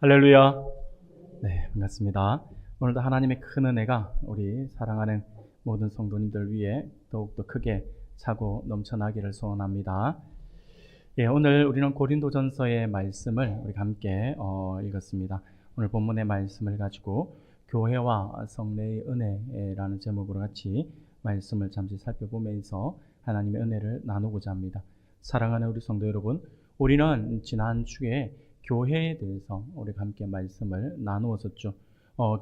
할렐루야. 네, 반갑습니다. 오늘도 하나님의 큰 은혜가 우리 사랑하는 모든 성도님들 위해 더욱더 크게 차고 넘쳐나기를 소원합니다. 예, 오늘 우리는 고린도전서의 말씀을 우리 함께 읽었습니다. 오늘 본문의 말씀을 가지고 교회와 성례의 은혜라는 제목으로 같이 말씀을 잠시 살펴보면서 하나님의 은혜를 나누고자 합니다. 사랑하는 우리 성도 여러분, 우리는 지난 주에 교회에 대해서 우리가 함께 말씀을 나누었었죠.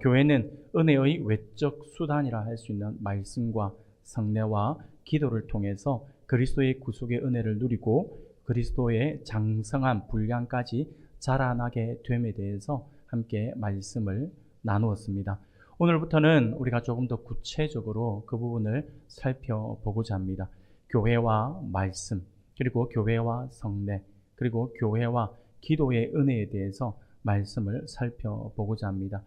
교회는 은혜의 외적 수단이라 할 수 있는 말씀과 성례와 기도를 통해서 그리스도의 구속의 은혜를 누리고 그리스도의 장성한 분량까지 자라나게 됨에 대해서 함께 말씀을 나누었습니다. 오늘부터는 우리가 조금 더 구체적으로 그 부분을 살펴보고자 합니다. 교회와 말씀, 그리고 교회와 성례, 그리고 교회와 기도의 은혜에 대해서 말씀을 살펴보고자 합니다.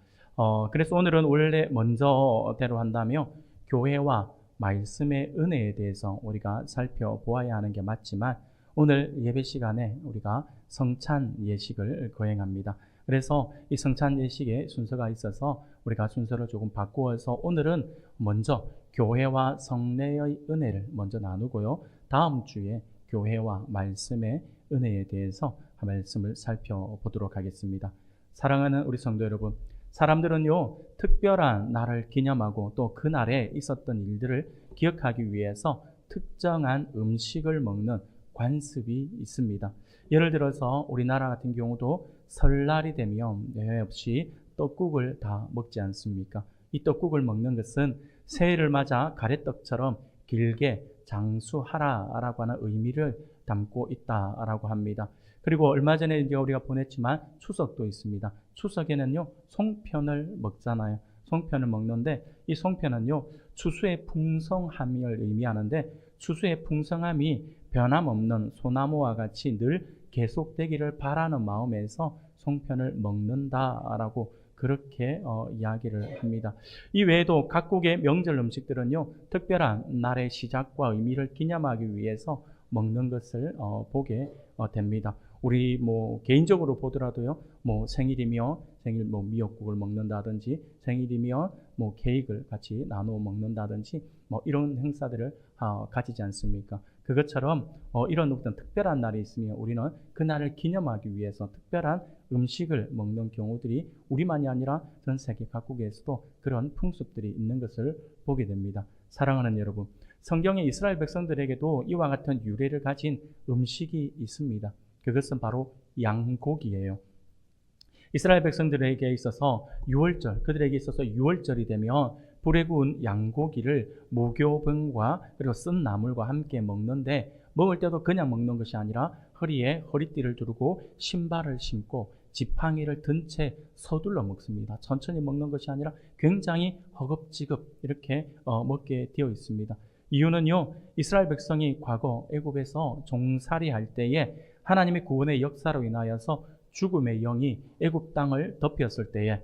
그래서 오늘은 원래 먼저대로 한다면 교회와 말씀의 은혜에 대해서 우리가 살펴보아야 하는 게 맞지만 오늘 예배 시간에 우리가 성찬 예식을 거행합니다. 그래서 이 성찬 예식의 순서가 있어서 우리가 순서를 조금 바꾸어서 오늘은 먼저 교회와 성례의 은혜를 먼저 나누고요. 다음 주에 교회와 말씀의 은혜에 대해서 말씀을 살펴보도록 하겠습니다. 사랑하는 우리 성도 여러분, 사람들은요, 특별한 날을 기념하고 또 그 날에 있었던 일들을 기억하기 위해서 특정한 음식을 먹는 관습이 있습니다. 예를 들어서 우리나라 같은 경우도 설날이 되면 예외 없이 떡국을 다 먹지 않습니까? 이 떡국을 먹는 것은 새해를 맞아 가래떡처럼 길게 장수하라라고 하는 의미를 담고 있다라고 합니다. 그리고 얼마 전에 이제 우리가 보냈지만 추석도 있습니다. 추석에는요, 송편을 먹잖아요. 송편을 먹는데 이 송편은요, 추수의 풍성함을 의미하는데 추수의 풍성함이 변함없는 소나무와 같이 늘 계속되기를 바라는 마음에서 송편을 먹는다라고 그렇게 이야기를 합니다. 이 외에도 각국의 명절 음식들은요, 특별한 날의 시작과 의미를 기념하기 위해서 먹는 것을 보게 됩니다. 우리 개인적으로 보더라도요, 생일이며 생일 미역국을 먹는다든지 생일이며 케이크를 같이 나누어 먹는다든지 이런 행사들을 가지지 않습니까? 그것처럼 이런 어떤 특별한 날이 있으면 우리는 그 날을 기념하기 위해서 특별한 음식을 먹는 경우들이 우리만이 아니라 전 세계 각국에서도 그런 풍습들이 있는 것을 보게 됩니다. 사랑하는 여러분, 성경의 이스라엘 백성들에게도 이와 같은 유래를 가진 음식이 있습니다. 그것은 바로 양고기예요. 이스라엘 백성들에게 있어서 그들에게 있어서 6월절이 되면 불에 구운 양고기를 무교병과 그리고 쓴 나물과 함께 먹는데 먹을 때도 그냥 먹는 것이 아니라 허리에 허리띠를 두르고 신발을 신고 지팡이를 든 채 서둘러 먹습니다. 천천히 먹는 것이 아니라 굉장히 허겁지겁 이렇게 먹게 되어 있습니다. 이유는요, 이스라엘 백성이 과거 애굽에서 종살이할 때에 하나님의 구원의 역사로 인하여서 죽음의 영이 애굽 땅을 덮었을 때에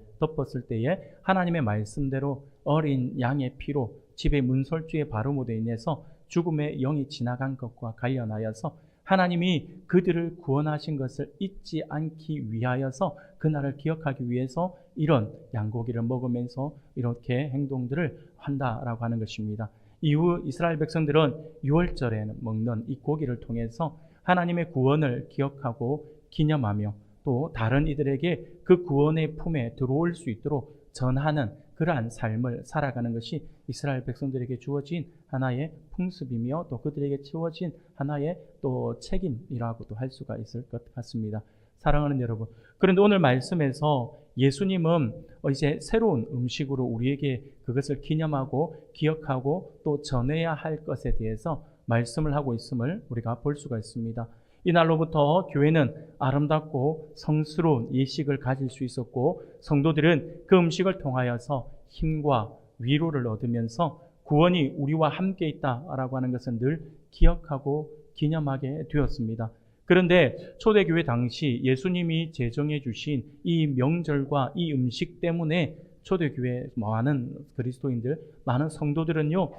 하나님의 말씀대로 어린 양의 피로 집의 문설주에 바름으로 인해서 죽음의 영이 지나간 것과 관련하여서 하나님이 그들을 구원하신 것을 잊지 않기 위하여서 그날을 기억하기 위해서 이런 양고기를 먹으면서 이렇게 행동들을 한다라고 하는 것입니다. 이후 이스라엘 백성들은 6월절에 먹는 이 고기를 통해서 하나님의 구원을 기억하고 기념하며 또 다른 이들에게 그 구원의 품에 들어올 수 있도록 전하는 그러한 삶을 살아가는 것이 이스라엘 백성들에게 주어진 하나의 풍습이며 또 그들에게 주어진 하나의 또 책임이라고도 할 수가 있을 것 같습니다. 사랑하는 여러분, 그런데 오늘 말씀에서 예수님은 이제 새로운 음식으로 우리에게 그것을 기념하고 기억하고 또 전해야 할 것에 대해서 말씀을 하고 있음을 우리가 볼 수가 있습니다. 이날로부터 교회는 아름답고 성스러운 예식을 가질 수 있었고 성도들은 그 음식을 통하여서 힘과 위로를 얻으면서 구원이 우리와 함께 있다라고 하는 것은 늘 기억하고 기념하게 되었습니다. 그런데 초대교회 당시 예수님이 제정해 주신 이 명절과 이 음식 때문에 초대교회 많은 그리스도인들, 많은 성도들은요,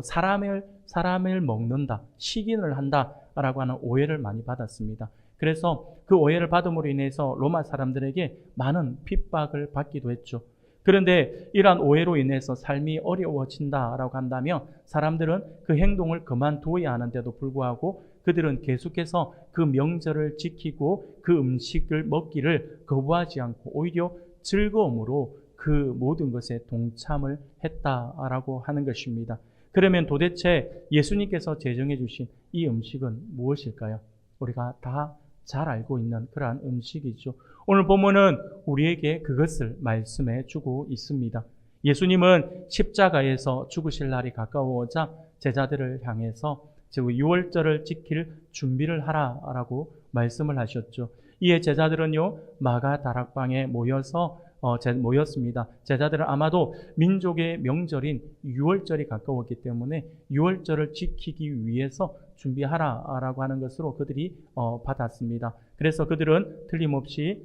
사람을 먹는다, 식인을 한다라고 하는 오해를 많이 받았습니다. 그래서 그 오해를 받음으로 인해서 로마 사람들에게 많은 핍박을 받기도 했죠. 그런데 이러한 오해로 인해서 삶이 어려워진다라고 한다면 사람들은 그 행동을 그만두어야 하는데도 불구하고 그들은 계속해서 그 명절을 지키고 그 음식을 먹기를 거부하지 않고 오히려 즐거움으로 그 모든 것에 동참을 했다라고 하는 것입니다. 그러면 도대체 예수님께서 제정해 주신 이 음식은 무엇일까요? 우리가 다 잘 알고 있는 그러한 음식이죠. 오늘 본문은 우리에게 그것을 말씀해 주고 있습니다. 예수님은 십자가에서 죽으실 날이 가까워오자 제자들을 향해서 유월절을 지킬 준비를 하라라고 말씀을 하셨죠. 이에 제자들은요, 마가 다락방에 모였습니다. 제자들은 아마도 민족의 명절인 유월절이 가까웠기 때문에 유월절을 지키기 위해서 준비하라라고 하는 것으로 그들이 받았습니다. 그래서 그들은 틀림없이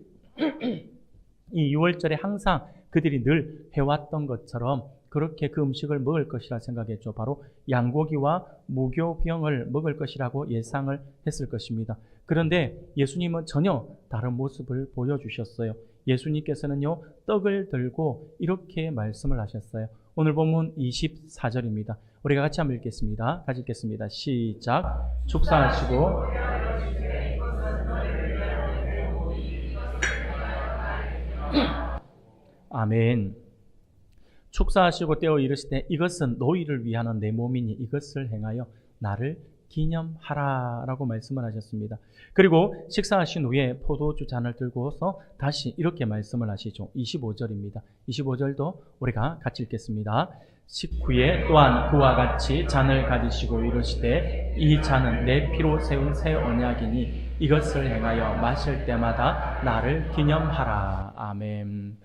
이 유월절에 항상 그들이 늘 해왔던 것처럼 그렇게 그 음식을 먹을 것이라 생각했죠. 바로 양고기와 무교병을 먹을 것이라고 예상을 했을 것입니다. 그런데 예수님은 전혀 다른 모습을 보여주셨어요. 예수님께서는요, 떡을 들고 이렇게 말씀을 하셨어요. 오늘 본문 24절입니다. 우리가 같이 한번 읽겠습니다. 같이 읽겠습니다. 시작. 축사하시고 아멘. 축사하시고 떼어 이르시되 이것은 너희를 위하는 내 몸이니 이것을 행하여 나를 기념하라라고 말씀을 하셨습니다. 그리고 식사하신 후에 포도주 잔을 들고서 다시 이렇게 말씀을 하시죠. 25절입니다. 25절도 우리가 같이 읽겠습니다. 식후에 또한 그와 같이 잔을 가지시고 이르시되 이 잔은 내 피로 세운 새 언약이니 이것을 행하여 마실 때마다 나를 기념하라. 아멘.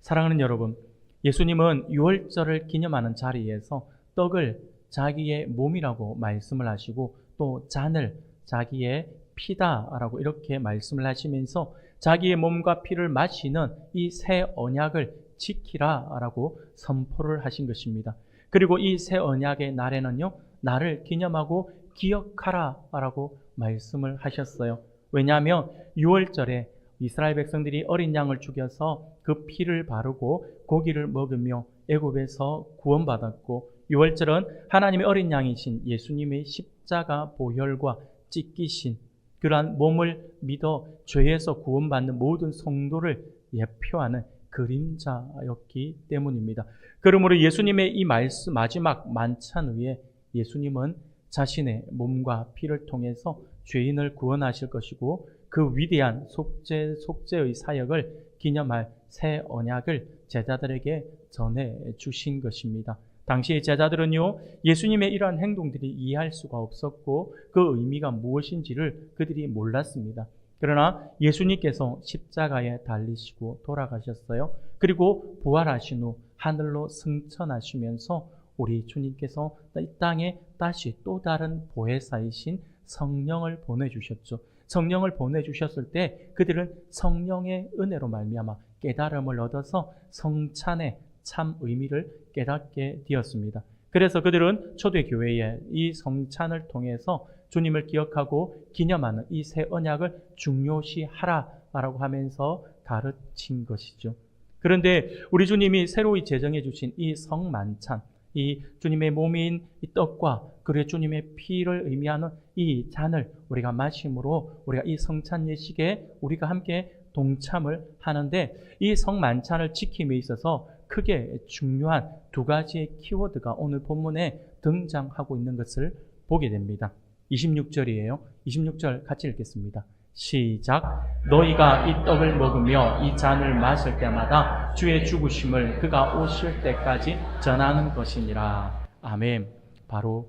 사랑하는 여러분, 예수님은 유월절을 기념하는 자리에서 떡을 자기의 몸이라고 말씀을 하시고 또 잔을 자기의 피다라고 이렇게 말씀을 하시면서 자기의 몸과 피를 마시는 이 새 언약을 지키라라고 선포를 하신 것입니다. 그리고 이 새 언약의 날에는요, 나를 기념하고 기억하라라고 말씀을 하셨어요. 왜냐하면 유월절에 이스라엘 백성들이 어린 양을 죽여서 그 피를 바르고 고기를 먹으며 애굽에서 구원받았고, 유월절은 하나님의 어린 양이신 예수님의 십자가 보혈과 찢기신 그러한 몸을 믿어 죄에서 구원받는 모든 성도를 예표하는 그림자였기 때문입니다. 그러므로 예수님의 이 말씀 마지막 만찬 후에 예수님은 자신의 몸과 피를 통해서 죄인을 구원하실 것이고 그 위대한 속죄의 사역을 기념할 새 언약을 제자들에게 전해 주신 것입니다. 당시 제자들은요, 예수님의 이러한 행동들이 이해할 수가 없었고 그 의미가 무엇인지를 그들이 몰랐습니다. 그러나 예수님께서 십자가에 달리시고 돌아가셨어요. 그리고 부활하신 후 하늘로 승천하시면서 우리 주님께서 이 땅에 다시 또 다른 보혜사이신 성령을 보내주셨죠. 성령을 보내주셨을 때 그들은 성령의 은혜로 말미암아 깨달음을 얻어서 성찬의 참 의미를 깨닫게 되었습니다. 그래서 그들은 초대교회에 이 성찬을 통해서 주님을 기억하고 기념하는 이 새 언약을 중요시하라라고 하면서 가르친 것이죠. 그런데 우리 주님이 새로이 제정해 주신 이 성만찬, 이 주님의 몸인 이 떡과 그리고 주님의 피를 의미하는 이 잔을 우리가 마심으로 우리가 이 성찬 예식에 우리가 함께 동참을 하는데, 이 성만찬을 지킴에 있어서 크게 중요한 두 가지의 키워드가 오늘 본문에 등장하고 있는 것을 보게 됩니다. 26절이에요. 26절 같이 읽겠습니다. 시작. 너희가 이 떡을 먹으며 이 잔을 마실 때마다 주의 죽으심을 그가 오실 때까지 전하는 것이니라. 아멘. 바로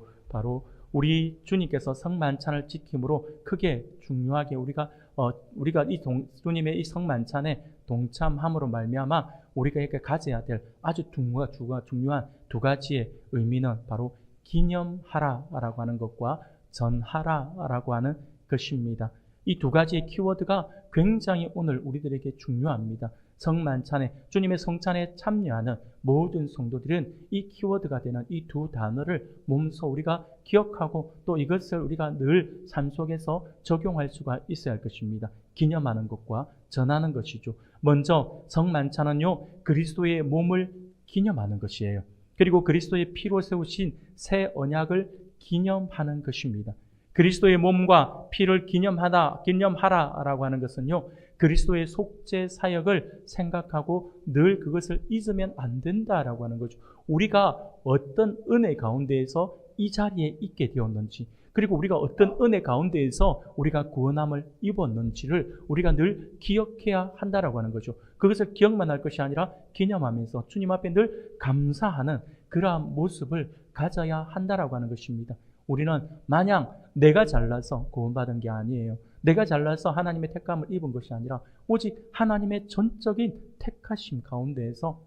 우리 주님께서 성만찬을 지킴으로 크게 중요하게 우리가 이 주님의 이 성만찬에 동참함으로 말미암아 우리가 이렇게 가져야 될 아주 중요한 두 가지의 의미는 바로 기념하라라고 하는 것과 전하라라고 하는 것입니다. 이 두 가지의 키워드가 굉장히 오늘 우리들에게 중요합니다. 성만찬에, 주님의 성찬에 참여하는 모든 성도들은 이 키워드가 되는 이 두 단어를 몸소 우리가 기억하고 또 이것을 우리가 늘 삶 속에서 적용할 수가 있어야 할 것입니다. 기념하는 것과 전하는 것이죠. 먼저 성만찬은요, 그리스도의 몸을 기념하는 것이에요. 그리고 그리스도의 피로 세우신 새 언약을 기념하는 것입니다. 그리스도의 몸과 피를 기념하라라고 하는 것은요, 그리스도의 속죄 사역을 생각하고 늘 그것을 잊으면 안 된다라고 하는 거죠. 우리가 어떤 은혜 가운데에서 이 자리에 있게 되었는지, 그리고 우리가 어떤 은혜 가운데에서 우리가 구원함을 입었는지를 우리가 늘 기억해야 한다라고 하는 거죠. 그것을 기억만 할 것이 아니라 기념하면서 주님 앞에 늘 감사하는 그러한 모습을 가져야 한다라고 하는 것입니다. 우리는 마냥 내가 잘나서 구원받은 게 아니에요. 내가 잘나서 하나님의 택감을 입은 것이 아니라 오직 하나님의 전적인 택하심 가운데에서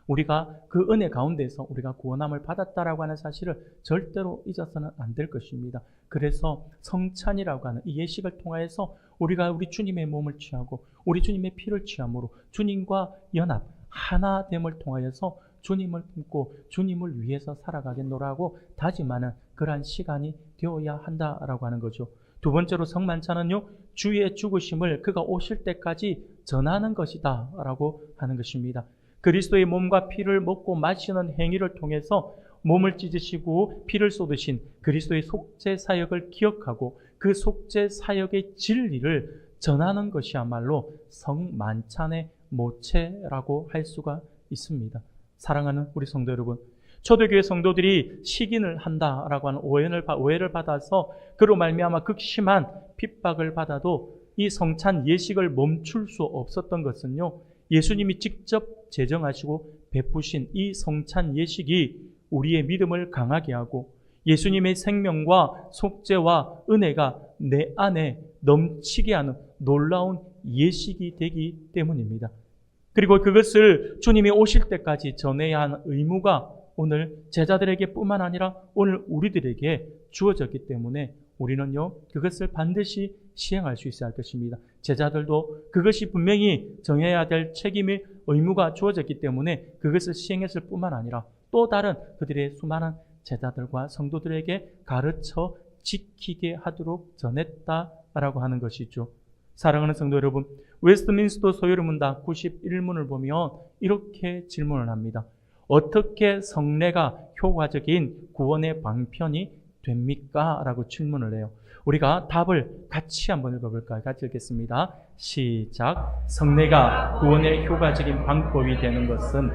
우리가 그 은혜 가운데서 우리가 구원함을 받았다라고 하는 사실을 절대로 잊어서는 안 될 것입니다. 그래서 성찬이라고 하는 이 예식을 통하여서 우리가 우리 주님의 몸을 취하고 우리 주님의 피를 취함으로 주님과 연합, 하나됨을 통하여서 주님을 품고 주님을 위해서 살아가겠노라고 다짐하는 그러한 시간이 되어야 한다라고 하는 거죠. 두 번째로 성만찬은요, 주의 죽으심을 그가 오실 때까지 전하는 것이다 라고 하는 것입니다. 그리스도의 몸과 피를 먹고 마시는 행위를 통해서 몸을 찢으시고 피를 쏟으신 그리스도의 속죄 사역을 기억하고 그 속죄 사역의 진리를 전하는 것이야말로 성만찬의 모체라고 할 수가 있습니다. 사랑하는 우리 성도 여러분, 초대교회 성도들이 식인을 한다라고 하는 오해를 받아서 그로 말미암아 극심한 핍박을 받아도 이 성찬 예식을 멈출 수 없었던 것은요, 예수님이 직접 제정하시고 베푸신 이 성찬 예식이 우리의 믿음을 강하게 하고 예수님의 생명과 속죄와 은혜가 내 안에 넘치게 하는 놀라운 예식이 되기 때문입니다. 그리고 그것을 주님이 오실 때까지 전해야 하는 의무가 오늘 제자들에게 뿐만 아니라 오늘 우리들에게 주어졌기 때문에 우리는요, 그것을 반드시 시행할 수 있어야 할 것입니다. 제자들도 그것이 분명히 정해야 될 책임의 의무가 주어졌기 때문에 그것을 시행했을 뿐만 아니라 또 다른 그들의 수많은 제자들과 성도들에게 가르쳐 지키게 하도록 전했다라고 하는 것이죠. 사랑하는 성도 여러분, 웨스트민스터 소요리 문답 91문을 보면 이렇게 질문을 합니다. 어떻게 성례가 효과적인 구원의 방편이 됩니까? 라고 질문을 해요. 우리가 답을 같이 한번 읽어볼까요? 같이 읽겠습니다. 시작. 성례가 구원의 효과적인 방법이 되는 것은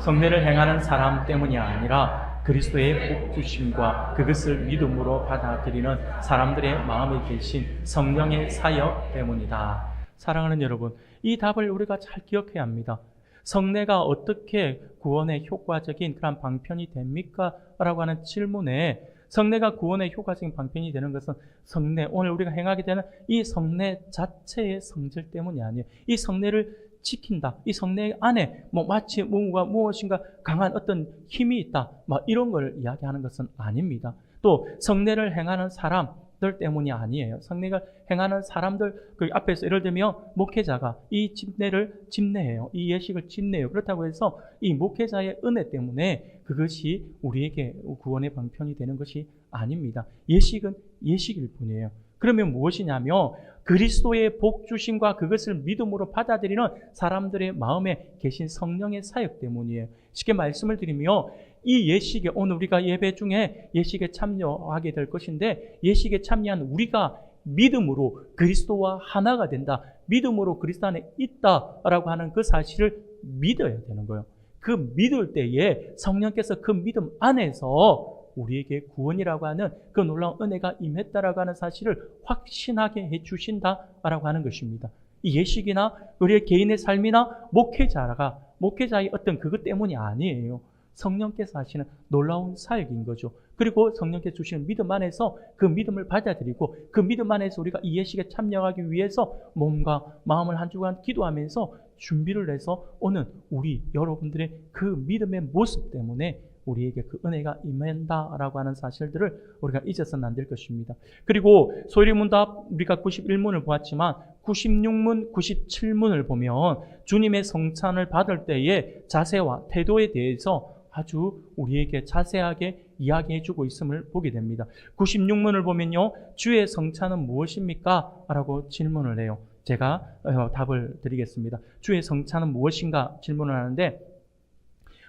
성례를 행하는 사람 때문이 아니라 그리스도의 복주심과 그것을 믿음으로 받아들이는 사람들의 마음에 계신 성령의 사역 때문이다. 사랑하는 여러분, 이 답을 우리가 잘 기억해야 합니다. 성례가 어떻게 구원의 효과적인 그런 방편이 됩니까? 라고 하는 질문에 성례가 구원의 효과적인 방편이 되는 것은 성례, 오늘 우리가 행하게 되는 이 성례 자체의 성질 때문이 아니에요. 이 성례를 지킨다. 이 성례 안에 마치 무엇인가 강한 어떤 힘이 있다. 이런 걸 이야기하는 것은 아닙니다. 또 성례를 행하는 사람들 때문이 아니에요. 성례를 행하는 사람들 그 앞에서 예를 들면 목회자가 이 집례를 집례해요. 이 예식을 집례해요. 그렇다고 해서 이 목회자의 은혜 때문에 그것이 우리에게 구원의 방편이 되는 것이 아닙니다. 예식은 예식일 뿐이에요. 그러면 무엇이냐면 그리스도의 복주심과 그것을 믿음으로 받아들이는 사람들의 마음에 계신 성령의 사역 때문이에요. 쉽게 말씀을 드리면 이 예식에 오늘 우리가 예배 중에 예식에 참여하게 될 것인데 예식에 참여한 우리가 믿음으로 그리스도와 하나가 된다. 믿음으로 그리스도 안에 있다라고 하는 그 사실을 믿어야 되는 거예요. 그 믿을 때에 성령께서 그 믿음 안에서 우리에게 구원이라고 하는 그 놀라운 은혜가 임했다라고 하는 사실을 확신하게 해주신다라고 하는 것입니다. 이 예식이나 우리의 개인의 삶이나 목회자의 어떤 그것 때문이 아니에요. 성령께서 하시는 놀라운 사역인 거죠. 그리고 성령께서 주시는 믿음 안에서 그 믿음을 받아들이고 그 믿음 안에서 우리가 이 예식에 참여하기 위해서 몸과 마음을 한 주간 기도하면서 준비를 해서 오는 우리 여러분들의 그 믿음의 모습 때문에 우리에게 그 은혜가 임한다라고 하는 사실들을 우리가 잊어서는 안 될 것입니다. 그리고 소리문답 우리가 91문을 보았지만 96문, 97문을 보면 주님의 성찬을 받을 때의 자세와 태도에 대해서 아주 우리에게 자세하게 이야기해주고 있음을 보게 됩니다. 96문을 보면요, 주의 성찬은 무엇입니까? 라고 질문을 해요. 제가 답을 드리겠습니다. 주의 성찬은 무엇인가 질문을 하는데,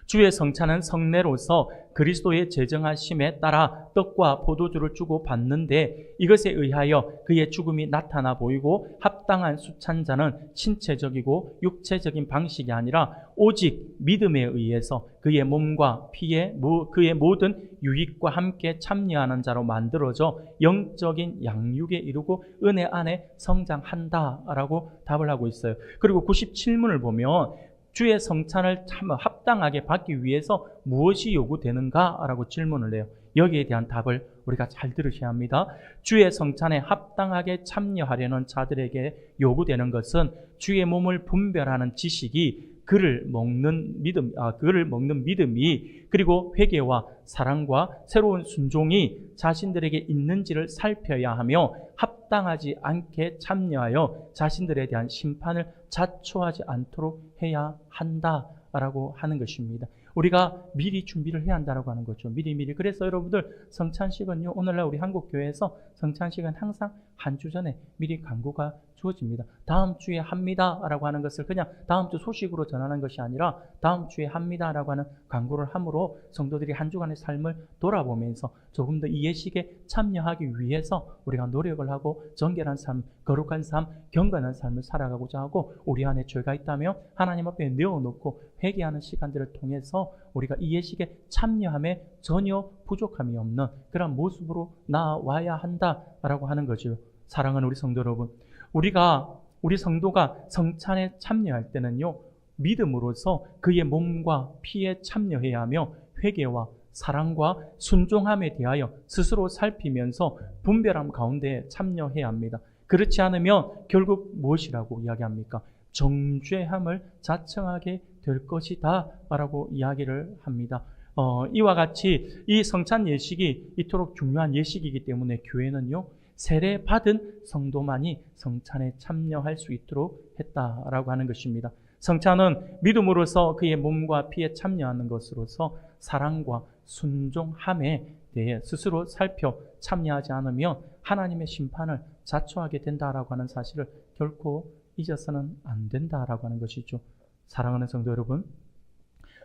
주의 성찬은 성례로서 그리스도의 제정하심에 따라 떡과 포도주를 주고 받는데, 이것에 의하여 그의 죽음이 나타나 보이고 합당한 수찬자는 신체적이고 육체적인 방식이 아니라 오직 믿음에 의해서 그의 몸과 피에 그의 모든 유익과 함께 참여하는 자로 만들어져 영적인 양육에 이르고 은혜 안에 성장한다라고 답을 하고 있어요. 그리고 97문을 보면 주의 성찬을 참 합당하게 받기 위해서 무엇이 요구되는가라고 질문을 해요. 여기에 대한 답을 우리가 잘 들으셔야 합니다. 주의 성찬에 합당하게 참여하려는 자들에게 요구되는 것은 주의 몸을 분별하는 지식이 그를 먹는 믿음이, 그리고 회개와 사랑과 새로운 순종이 자신들에게 있는지를 살펴야 하며, 합당하지 않게 참여하여 자신들에 대한 심판을 자초하지 않도록 해야 한다라고 하는 것입니다. 우리가 미리 준비를 해야 한다라고 하는 거죠. 미리. 그래서 여러분들 성찬식은요, 오늘날 우리 한국교회에서 성찬식은 항상 한 주 전에 미리 광고가 주어집니다. 다음 주에 합니다라고 하는 것을 그냥 다음 주 소식으로 전하는 것이 아니라 다음 주에 합니다라고 하는 광고를 함으로 성도들이 한 주간의 삶을 돌아보면서 조금 더 이 예식에 참여하기 위해서 우리가 노력을 하고 정결한 삶, 거룩한 삶, 경건한 삶을 살아가고자 하고, 우리 안에 죄가 있다면 하나님 앞에 내어놓고 회개하는 시간들을 통해서 우리가 이 예식에 참여함에 전혀 부족함이 없는 그런 모습으로 나와야 한다라고 하는 거죠. 사랑하는 우리 성도 여러분, 우리 성도가 성찬에 참여할 때는요, 믿음으로써 그의 몸과 피에 참여해야 하며 회개와 사랑과 순종함에 대하여 스스로 살피면서 분별함 가운데 참여해야 합니다. 그렇지 않으면 결국 무엇이라고 이야기합니까? 정죄함을 자청하게 될 것이다 라고 이야기를 합니다. 이와 같이 이 성찬 예식이 이토록 중요한 예식이기 때문에 교회는요, 세례 받은 성도만이 성찬에 참여할 수 있도록 했다라고 하는 것입니다. 성찬은 믿음으로써 그의 몸과 피에 참여하는 것으로서 사랑과 순종함에 대해 스스로 살펴 참여하지 않으면 하나님의 심판을 자초하게 된다라고 하는 사실을 결코 잊어서는 안 된다라고 하는 것이죠. 사랑하는 성도 여러분,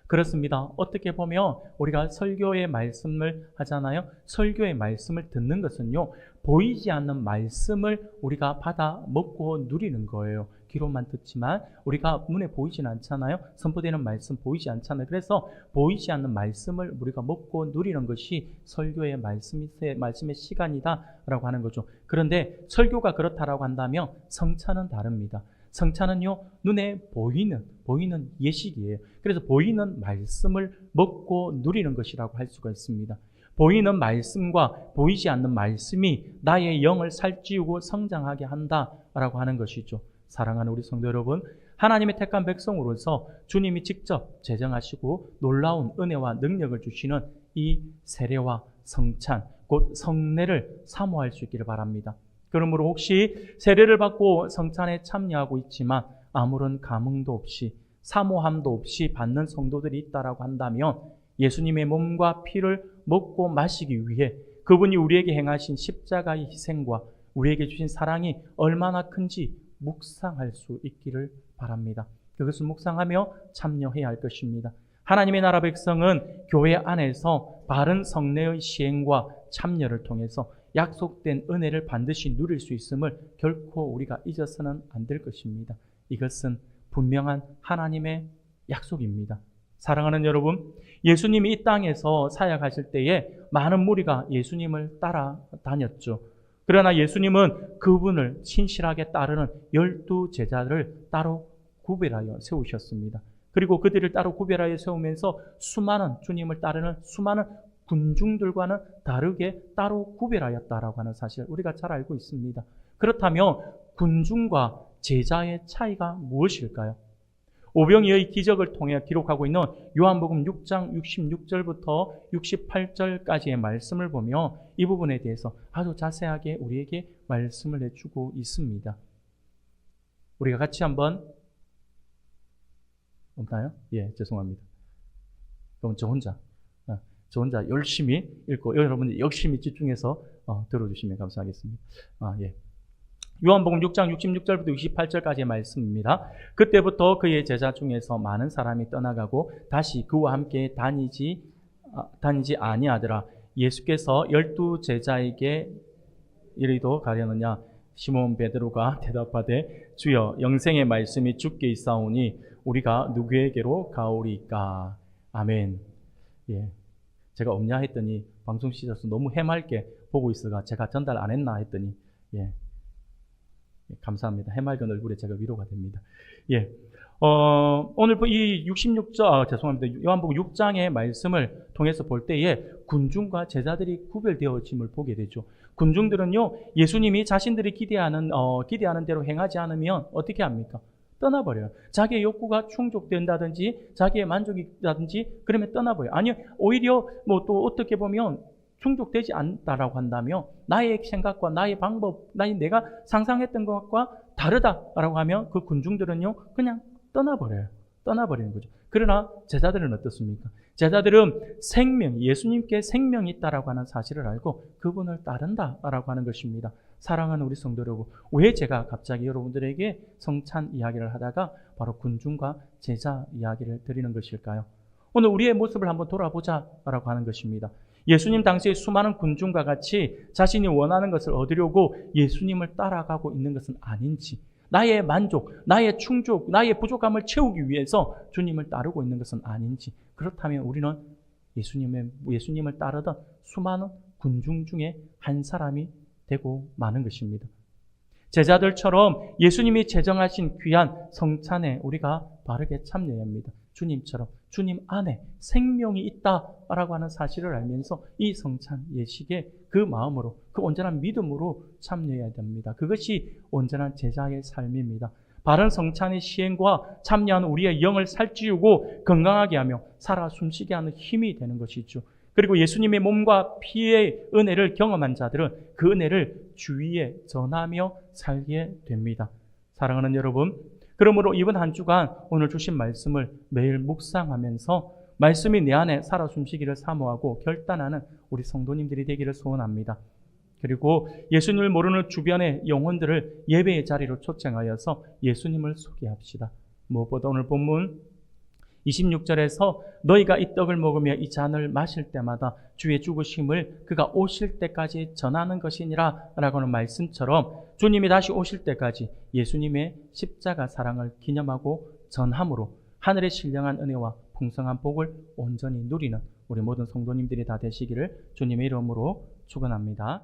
그렇습니다. 어떻게 보면 우리가 설교의 말씀을 하잖아요. 설교의 말씀을 듣는 것은요, 보이지 않는 말씀을 우리가 받아 먹고 누리는 거예요. 귀로만 듣지만 우리가 눈에 보이진 않잖아요. 선포되는 말씀 보이지 않잖아요. 그래서 보이지 않는 말씀을 우리가 먹고 누리는 것이 설교의 말씀의 시간이다라고 하는 거죠. 그런데 설교가 그렇다라고 한다면 성찬은 다릅니다. 성찬은요, 눈에 보이는 예식이에요. 그래서 보이는 말씀을 먹고 누리는 것이라고 할 수가 있습니다. 보이는 말씀과 보이지 않는 말씀이 나의 영을 살찌우고 성장하게 한다라고 하는 것이죠. 사랑하는 우리 성도 여러분, 하나님의 택한 백성으로서 주님이 직접 제정하시고 놀라운 은혜와 능력을 주시는 이 세례와 성찬, 곧 성례를 사모할 수 있기를 바랍니다. 그러므로 혹시 세례를 받고 성찬에 참여하고 있지만 아무런 감흥도 없이 사모함도 없이 받는 성도들이 있다라고 한다면, 예수님의 몸과 피를 먹고 마시기 위해 그분이 우리에게 행하신 십자가의 희생과 우리에게 주신 사랑이 얼마나 큰지 묵상할 수 있기를 바랍니다. 그것을 묵상하며 참여해야 할 것입니다. 하나님의 나라 백성은 교회 안에서 바른 성례의 시행과 참여를 통해서 약속된 은혜를 반드시 누릴 수 있음을 결코 우리가 잊어서는 안 될 것입니다. 이것은 분명한 하나님의 약속입니다. 사랑하는 여러분, 예수님이 이 땅에서 사역하실 때에 많은 무리가 예수님을 따라다녔죠. 그러나 예수님은 그분을 신실하게 따르는 12 제자를 따로 구별하여 세우셨습니다. 그리고 그들을 따로 구별하여 세우면서 주님을 따르는 수많은 군중들과는 다르게 따로 구별하였다라고 하는 사실 우리가 잘 알고 있습니다. 그렇다면 군중과 제자의 차이가 무엇일까요? 오병이어의 기적을 통해 기록하고 있는 요한복음 6장 66절부터 68절까지의 말씀을 보며 이 부분에 대해서 아주 자세하게 우리에게 말씀을 해주고 있습니다. 우리가 같이 한번 없나요? 예, 죄송합니다. 그럼 저 혼자 열심히 읽고 여러분들 열심히 집중해서 들어주시면 감사하겠습니다. 예. 요한복음 6장 66절부터 68절까지의 말씀입니다. 그때부터 그의 제자 중에서 많은 사람이 떠나가고 다시 그와 함께 다니지 아니하더라. 예수께서 12제자에게 이리도 가려느냐? 시몬 베드로가 대답하되 주여 영생의 말씀이 주께 있사오니 우리가 누구에게로 가오리까? 아멘. 예. 제가 없냐 했더니 방송 시작해서 너무 해맑게 보고 있어가 제가 전달 안 했나 했더니 예. 감사합니다. 해맑은 얼굴에 제가 위로가 됩니다. 예. 오늘 이 66절, 죄송합니다. 요한복음 6장의 말씀을 통해서 볼 때에 군중과 제자들이 구별되어짐을 보게 되죠. 군중들은요, 예수님이 자신들이 기대하는 대로 행하지 않으면 어떻게 합니까? 떠나버려요. 자기의 욕구가 충족된다든지, 자기의 만족이 있다든지, 그러면 떠나버려요. 아니요, 오히려 또 어떻게 보면 충족되지 않다라고 한다면 나의 생각과 나의 방법, 내가 상상했던 것과 다르다라고 하면 그 군중들은요 그냥 떠나버리는 거죠. 그러나 제자들은 어떻습니까? 제자들은 예수님께 생명이 있다라고 하는 사실을 알고 그분을 따른다라고 하는 것입니다. 사랑하는 우리 성도 여러분, 왜 제가 갑자기 여러분들에게 성찬 이야기를 하다가 바로 군중과 제자 이야기를 드리는 것일까요? 오늘 우리의 모습을 한번 돌아보자라고 하는 것입니다. 예수님 당시에 수많은 군중과 같이 자신이 원하는 것을 얻으려고 예수님을 따라가고 있는 것은 아닌지, 나의 만족, 나의 충족, 나의 부족함을 채우기 위해서 주님을 따르고 있는 것은 아닌지, 그렇다면 우리는 예수님을 따르던 수많은 군중 중에 한 사람이 되고 마는 것입니다. 제자들처럼 예수님이 제정하신 귀한 성찬에 우리가 바르게 참여해야 합니다. 주님처럼 주님 안에 생명이 있다라고 하는 사실을 알면서 이 성찬 예식에 그 마음으로, 그 온전한 믿음으로 참여해야 됩니다. 그것이 온전한 제자의 삶입니다. 바른 성찬의 시행과 참여하는 우리의 영을 살찌우고 건강하게 하며 살아 숨쉬게 하는 힘이 되는 것이죠. 그리고 예수님의 몸과 피의 은혜를 경험한 자들은 그 은혜를 주위에 전하며 살게 됩니다. 사랑하는 여러분, 그러므로 이번 한 주간 오늘 주신 말씀을 매일 묵상하면서 말씀이 내 안에 살아 숨쉬기를 사모하고 결단하는 우리 성도님들이 되기를 소원합니다. 그리고 예수님을 모르는 주변의 영혼들을 예배의 자리로 초청하여서 예수님을 소개합시다. 무엇보다 오늘 본문 26절에서 너희가 이 떡을 먹으며 이 잔을 마실 때마다 주의 죽으심을 그가 오실 때까지 전하는 것이니라 라고 하는 말씀처럼 주님이 다시 오실 때까지 예수님의 십자가 사랑을 기념하고 전함으로 하늘의 신령한 은혜와 풍성한 복을 온전히 누리는 우리 모든 성도님들이 다 되시기를 주님의 이름으로 축원합니다.